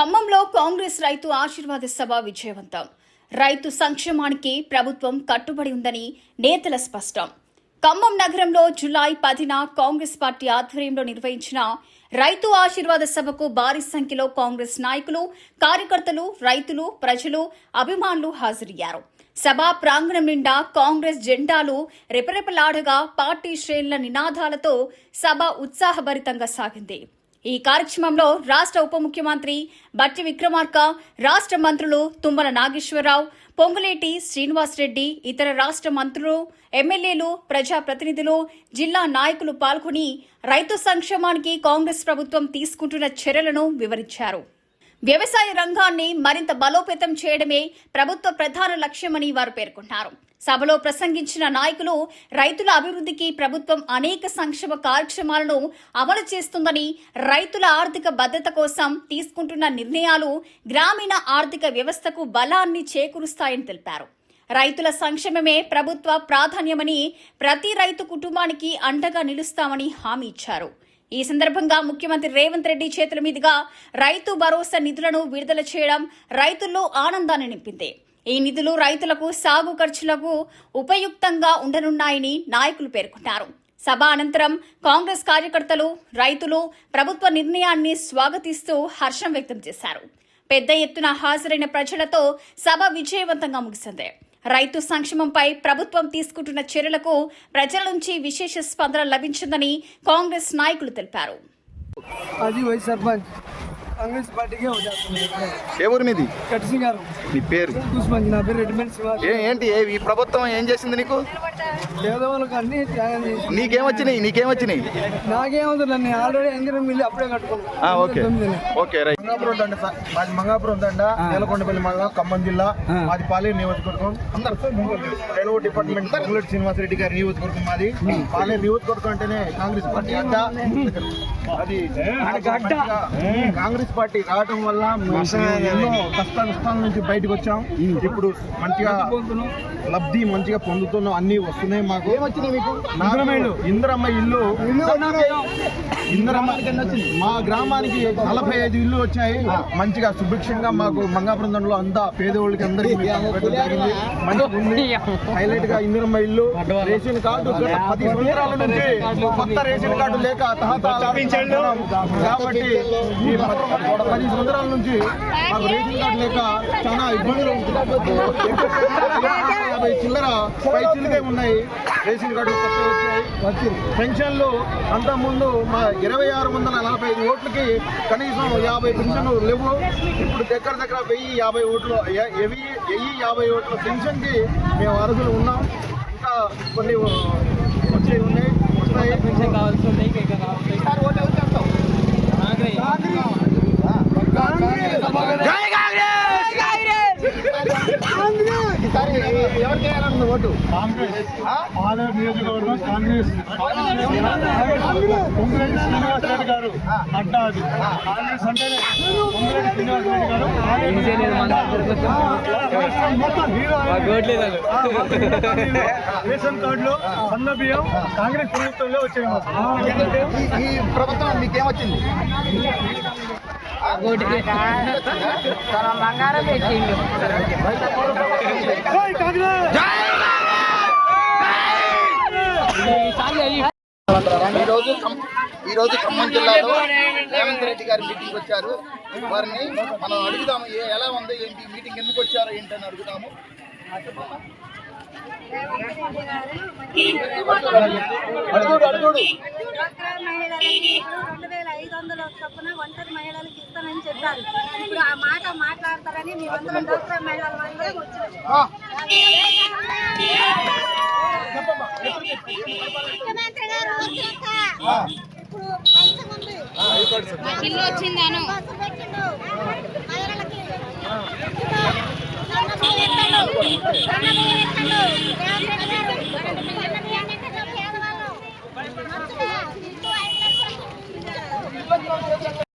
ఖమ్మంలో కాంగ్రెస్ రైతు ఆశీర్వాద సభ విజయవంతం. రైతు సంక్షేమానికి ప్రభుత్వం కట్టుబడి ఉందని నేతల స్పష్టం. ఖమ్మం నగరంలో జూలై 10న కాంగ్రెస్ పార్టీ ఆధ్వర్యంలో నిర్వహించిన రైతు ఆశీర్వాద సభకు భారీ సంఖ్యలో కాంగ్రెస్ నాయకులు, కార్యకర్తలు, రైతులు, ప్రజలు, అభిమానులు హాజరయ్యారు. సభా ప్రాంగణం నిండా కాంగ్రెస్ జెండాలు రెపరెపలాడగా పార్టీ శ్రేణుల నినాదాలతో సభ ఉత్సాహభరితంగా సాగింది. ఈ కార్యక్రమంలో రాష్ట్ర ఉప ముఖ్యమంత్రి బట్టి విక్రమార్క, రాష్ట్ర మంత్రులు తుమ్మల నాగేశ్వరరావు, పొంగులేటి శ్రీనివాసరెడ్డి, ఇతర రాష్ట్ర మంత్రులు, ఎమ్మెల్యేలు, ప్రజాప్రతినిధులు, జిల్లా నాయకులు పాల్గొని రైతు సంక్షేమానికి కాంగ్రెస్ ప్రభుత్వం తీసుకుంటున్న చర్యలను వివరించారు. వ్యవసాయ రంగాన్ని మరింత బలోపేతం చేయడమే ప్రభుత్వ ప్రధాన లక్ష్యమని వారు పేర్కొన్నారు. సభలో ప్రసంగించిన నాయకులు రైతుల అభివృద్ధికి ప్రభుత్వం అనేక సంక్షేమ కార్యక్రమాలను అమలు చేస్తుందని, రైతుల ఆర్థిక భద్రత కోసం తీసుకుంటున్న నిర్ణయాలు గ్రామీణ ఆర్థిక వ్యవస్థకు బలాన్ని చేకూరుస్తాయని తెలిపారు. రైతుల సంక్షేమమే ప్రభుత్వ ప్రాధాన్యమని, ప్రతి రైతు కుటుంబానికి అండగా నిలుస్తామని హామీ ఇచ్చారు. ఈ సందర్భంగా ముఖ్యమంత్రి రేవంత్ రెడ్డి చేతుల మీదుగా రైతు భరోసా నిధులను విడుదల చేయడం రైతుల్లో ఆనందాన్ని నింపింది. ఈ నిధులు రైతులకు సాగు ఖర్చులకు ఉపయుక్తంగా ఉండనున్నాయని నాయకులు పేర్కొన్నారు. సభ అనంతరం కాంగ్రెస్ కార్యకర్తలు, రైతులు ప్రభుత్వ నిర్ణయాన్ని స్వాగతిస్తూ హర్షం వ్యక్తం చేశారు. పెద్ద ఎత్తున హాజరైన ప్రజలతో సభ విజయవంతంగా ముగిసింది. రైతు సంక్షేమంపై ప్రభుత్వం తీసుకుంటున్న చర్యలకు ప్రజల నుంచి విశేష స్పందన లభించిందని కాంగ్రెస్ నాయకులు తెలిపారు. కాంగ్రెస్ పార్టీకే ఏ ఊరు మీది? కట్సింగారు. నీ పేరు? నా పేరు రెడ్డిమెంట్ శివ. ఏంటి ఈ ప్రభుత్వం ఏం చేసింది నీకు? పేదవాళ్ళకి అన్ని త్యాగం చేసి. నీకేమొచ్చినాయి? నాకేమవుతుంది, నేను ఆల్రెడీ ఎంజనీరింగ్ మిల్లి అప్పుడే కట్టుకున్నాను. Okay right. మంగాపురం దండ నేలకొండపల్లి మండలం, ఖమ్మం జిల్లా, మాది పాలేరు నియోజకవర్గం. రైల్వే డిపార్ట్మెంట్ పొంగులేటి శ్రీనివాసరెడ్డి గారి నియోజకవర్గం మాది. పాలేరు నియోజకవర్గం అంటేనే కాంగ్రెస్ పార్టీ అడ్డ. అది కాంగ్రెస్ పార్టీ రావడం వల్ల ఎన్నో కష్టాల నుంచి బయటకు వచ్చాం. ఇప్పుడు మంచిగా లబ్ధి మంచిగా పొందుతున్నాం, అన్ని వస్తున్నాయి. మాకు ఇందిరమ్మ ఇల్లు, మా గ్రామానికి 45 ఇల్లు వచ్చాయి. మంచిగా సుభిక్షంగా మాకు మంగాపురం దండలో అంతా పేదవాళ్ళకి అందరికీ మంచిగా ఉంది. హైలైట్ గా ఇందిరమ్మ ఇల్లు, రేషన్ కార్డు 10 సంవత్సరాల నుంచి కొత్త రేషన్ కార్డు లేక కాబట్టి 10 సంవత్సరాల నుంచి మాకు రేషన్ కార్డు లేక చాలా ఇబ్బందులు ఉంటుంది. 50 చిల్లర పై చిల్లరే ఉన్నాయి. రేషన్ కార్డు కొత్త వచ్చాయి. పెన్షన్లు అంతకుముందు మా 2645 ఓట్లకి కనీసం 50 పెన్షన్లు లేవు. ఇప్పుడు దగ్గర 1050 ఓట్లు, 1050 ఓట్ల పెన్షన్కి మేము అర్హులు ఉన్నాం. ఇంకా కొన్ని వస్తాయి. పెన్షన్ కావాల్సి ఉన్నాయి. ఎవరికి వేయాలన్న ఓటు? కాంగ్రెస్. పాలేరు నియోజకవర్గం కాంగ్రెస్. పొంగులేటి శ్రీనివాసరెడ్డి గారు అడ్డా. అది కాంగ్రెస్ అంటేనే పొంగులేటి శ్రీనివాసరెడ్డి గారు. రేషన్ కార్డులో సన్న బియ్యం కాంగ్రెస్ ప్రభుత్వంలో వచ్చాయి. ఈ ప్రభుత్వం మీకేమొచ్చింది? బంగారం పెట్టిండు. ఈరోజు ఖమ్మం జిల్లాలో రేవంత్ రెడ్డి గారి మీటింగ్ వచ్చారు. వారిని మనం అడుగుదాము, ఎలా ఉంది ఏంటి, మీటింగ్ ఎందుకు వచ్చారో ఏంటని అడుగుదాము. మహిళలకి 2500 చొప్పున ఒంటరి మహిళలకు ఇస్తానని చెప్పారు. ఇప్పుడు ఆ మాట మాట్లాడతారని మేమందరం డాక్రా మహిళల అందరం వచ్చాము. ముఖ్యమంత్రి గారు ఇప్పుడు ఇల్లు వచ్చిందాను మహిళలకి పేదవాళ్ళు